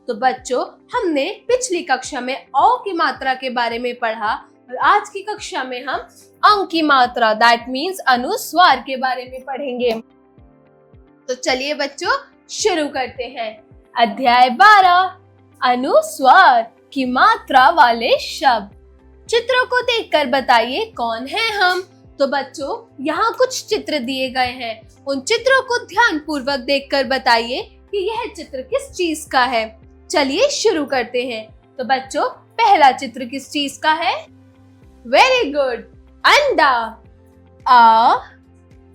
तो बच्चों, हमने पिछली कक्षा में औ की मात्रा के बारे में पढ़ा और आज की कक्षा में हम अंग की मात्रा दैट मीन्स अनुस्वार के बारे में पढ़ेंगे। तो चलिए बच्चों, शुरू करते हैं। अध्याय 12 अनुस्वार की मात्रा वाले शब्द। चित्रों को देखकर बताइए कौन है हम। तो बच्चों, यहाँ कुछ चित्र दिए गए हैं। उन चित्रों को ध्यान पूर्वक देखकर बताइए कि यह चित्र किस चीज का है। चलिए शुरू करते हैं। तो बच्चों, पहला चित्र किस चीज का है? वेरी गुड, अंडा। अ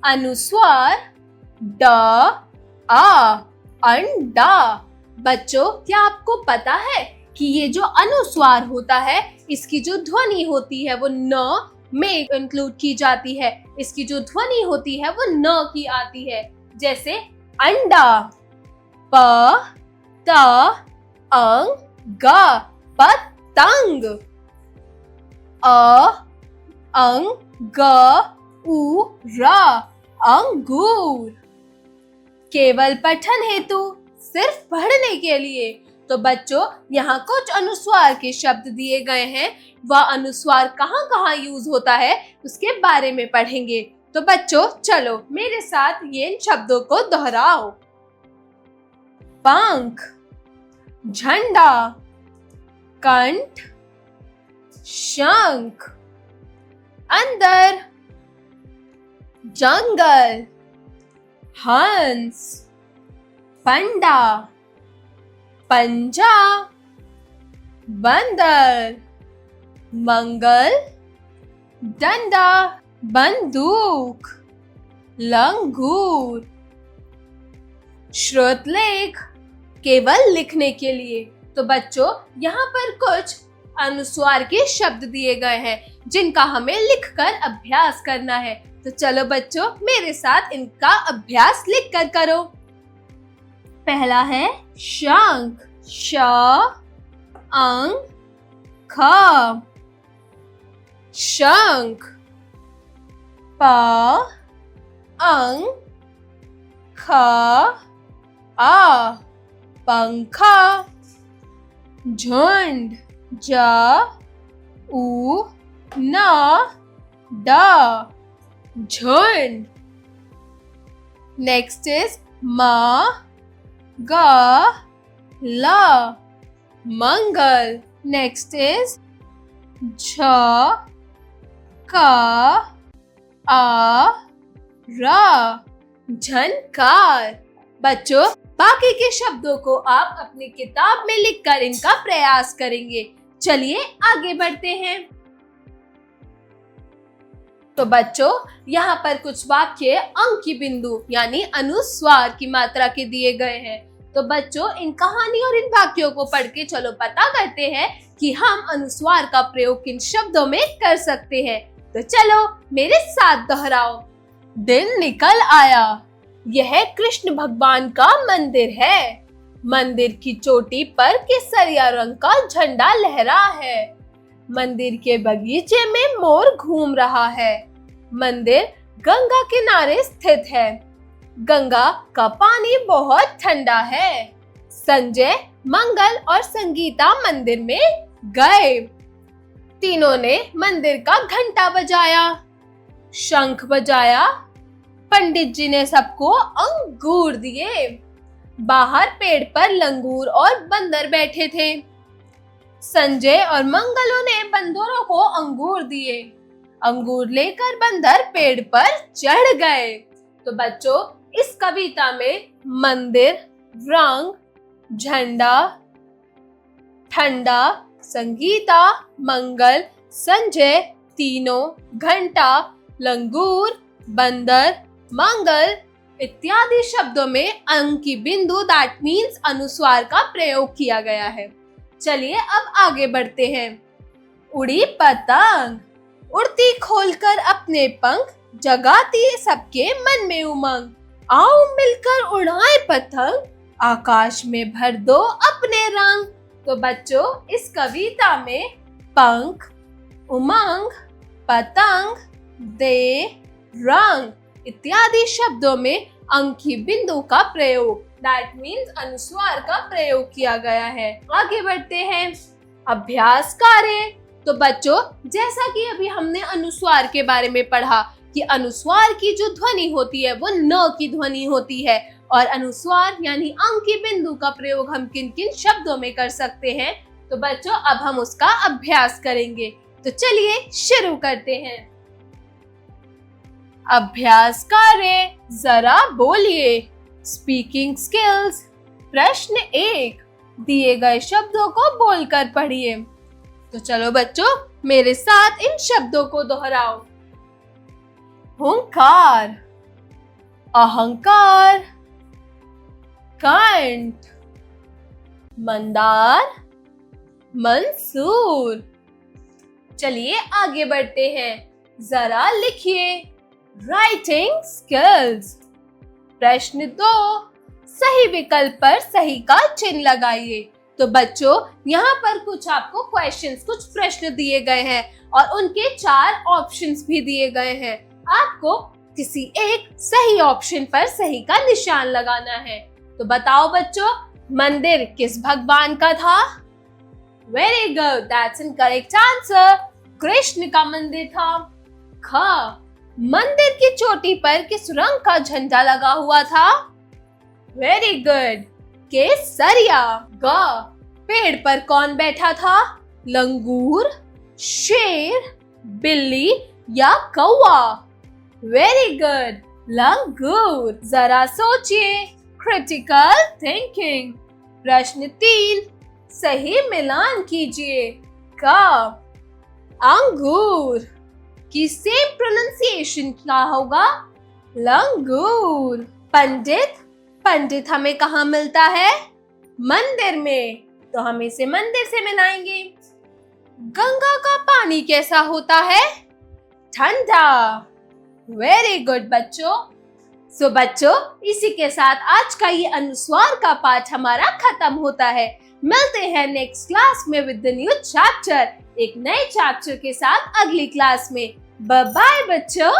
अनुस्वार ड आ, अंडा। बच्चों, क्या आपको पता है कि ये जो अनुस्वार होता है, इसकी जो ध्वनि होती है वो न में इंक्लूड की जाती है। इसकी जो ध्वनि होती है वो न की आती है। जैसे अंडा, प त अंग ग, पतंग। अ अंग ग उ र, अंगूर। केवल पठन हेतु, सिर्फ पढ़ने के लिए। तो बच्चों, यहाँ कुछ अनुस्वार के शब्द दिए गए हैं। वह अनुस्वार कहाँ कहाँ यूज होता है उसके बारे में पढ़ेंगे। तो बच्चों, चलो मेरे साथ ये इन शब्दों को दोहराओ। पंख, झंडा, कंठ, शंख। अंदर, जंगल, हंस, पंडा, पंजा, बंदर, मंगल, डंडा, बंदूक, लंगूर। श्रुतलेख, केवल लिखने के लिए। तो बच्चों, यहाँ पर कुछ अनुस्वार के शब्द दिए गए हैं जिनका हमें लिखकर अभ्यास करना है। तो चलो बच्चों, मेरे साथ इनका अभ्यास लिखकर करो। पहला है शंख, श अंग ख, शंख। प अंग ख आ, पंखा। झुंड, ज उ न ड, झुंड। नेक्स्ट इज म ग ल, मंगल। नेक्स्ट इज झ क आ र, झनकार। बच्चों, बाकी के शब्दों को आप अपनी किताब में लिखकर इनका प्रयास करेंगे। चलिए आगे बढ़ते हैं। तो बच्चों, यहाँ पर कुछ वाक्य अंक की बिंदु यानी अनुस्वार की मात्रा के दिए गए हैं। तो बच्चों, इन कहानी और इन वाक्यों को पढ़ के चलो पता करते हैं कि हम अनुस्वार का प्रयोग किन शब्दों में कर सकते हैं। तो चलो मेरे साथ दोहराओ। दिन निकल आया। यह कृष्ण भगवान का मंदिर है। मंदिर की चोटी पर केसरिया रंग का झंडा लहरा है। मंदिर के बगीचे में मोर घूम रहा है। मंदिर गंगा किनारे स्थित है। गंगा का पानी बहुत ठंडा है। संजय, मंगल और संगीता मंदिर में गए। तीनों ने मंदिर का घंटा बजाया, शंख बजाया। पंडित जी ने सबको अंगूर दिए। बाहर पेड़ पर लंगूर और बंदर बैठे थे। संजय और मंगलों ने बंदरों को अंगूर दिए। अंगूर लेकर बंदर पेड़ पर चढ़ गए। तो बच्चों, इस कविता में मंदिर, रंग, झंडा, ठंडा, संगीता, मंगल, संजय, तीनों, घंटा, लंगूर, बंदर, मंगल इत्यादि शब्दों में अंक की बिंदु दैट मीन्स अनुस्वार का प्रयोग किया गया है। चलिए अब आगे बढ़ते हैं। उड़ी पतंग, उड़ती खोलकर अपने पंख, जगाती सबके मन में उमंग। आओ मिलकर उड़ाए पतंग, आकाश में भर दो अपने रंग। तो बच्चों, इस कविता में पंख, उमंग, पतंग, दे, रंग इत्यादि शब्दों में अंकी बिंदु का प्रयोग, दैट मीन्स अनुस्वार का प्रयोग किया गया है। आगे बढ़ते हैं, अभ्यास कार्य। तो बच्चों, जैसा कि अभी हमने अनुस्वार के बारे में पढ़ा कि अनुस्वार की जो ध्वनि होती है वो न की ध्वनि होती है, और अनुस्वार यानी अंकी बिंदु का प्रयोग हम किन किन शब्दों में कर सकते हैं, तो बच्चों अब हम उसका अभ्यास करेंगे। तो चलिए शुरू करते हैं। अभ्यास कार्य, जरा बोलिए। Speaking skills. प्रश्न 1, दिए गए शब्दों को बोलकर पढ़िए। तो चलो बच्चों, मेरे साथ इन शब्दों को दोहराओ। हुंकार, अहंकार, कंठ, मंदार, मंसूर। चलिए आगे बढ़ते हैं, जरा लिखिए। Writing skills. प्रश्न 2, सही विकल्प पर सही का चिन्ह लगाइए। तो बच्चों, यहाँ पर कुछ आपको क्वेश्चंस, कुछ प्रश्न दिए गए हैं और उनके 4 ऑप्शंस भी दिए गए हैं। आपको किसी एक सही ऑप्शन पर सही का निशान लगाना है। तो बताओ बच्चों, मंदिर किस भगवान का था? Very good, that's in correct answer. Krishna का मंदिर था। ख, मंदिर की चोटी पर किस रंग का झंडा लगा हुआ था? वेरी गुड, केसरिया। ग, पेड़ पर कौन बैठा था? लंगूर, शेर, बिल्ली या कौवा? वेरी गुड, लंगूर। जरा सोचिए, क्रिटिकल थिंकिंग। प्रश्न 3, सही मिलान कीजिए। क, अंगूर की सेम प्रोनाउंसिएशन क्या होगा? लंगूर। पंडित, पंडित हमें कहाँ मिलता है? मंदिर में, तो हम इसे मंदिर से मिलाएंगे। गंगा का पानी कैसा होता है? ठंडा। वेरी गुड बच्चों। सो बच्चों, इसी के साथ आज का ये अनुस्वार का पाठ हमारा खत्म होता है। मिलते हैं नेक्स्ट क्लास में विद द न्यू चैप्टर, एक नए चैप्टर के साथ अगली क्लास में। बाय बाय बच्चों।